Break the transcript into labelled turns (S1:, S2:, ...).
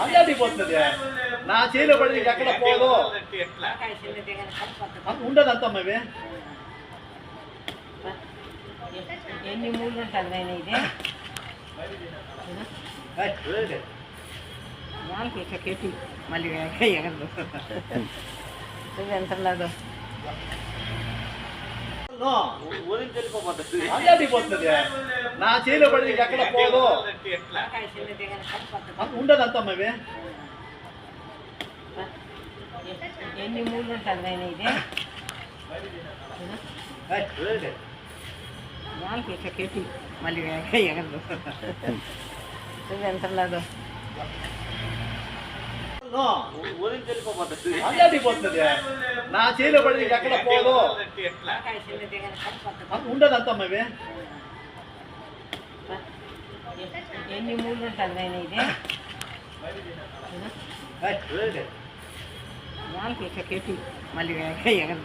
S1: అదే పోతుంది నా చేలో పడి నీకు ఎక్కడ పోదు ఉండదు అంతమ్మా ఇవి
S2: ఎన్ని మూడు ఉంటుంది నేను ఇది వాళ్ళకి ఇట్లా కెట్టి మళ్ళీ ఎగరదు ఎంత లేదు
S1: అదే పోతుంది నా చేలో పడి నీకు ఎక్కడ పోదు ఉండదు అంతమ్మా ఇవి
S2: ఎన్ని మూడు ఉంటుంది నేను ఇది వాళ్ళకి ఇట్లా కెట్టి మళ్ళీ ఎగరదు ఎంత లేదు
S1: అదే పోతుంది నా చేలో పడి నీకు ఎక్కడ పోదు ఉండదు అంతమ్మా ఇవి
S2: ఎన్ని మూడు ఉంటుంది నేను ఇది వాళ్ళకి ఇట్లా కెట్టి మళ్ళీ ఎగరదు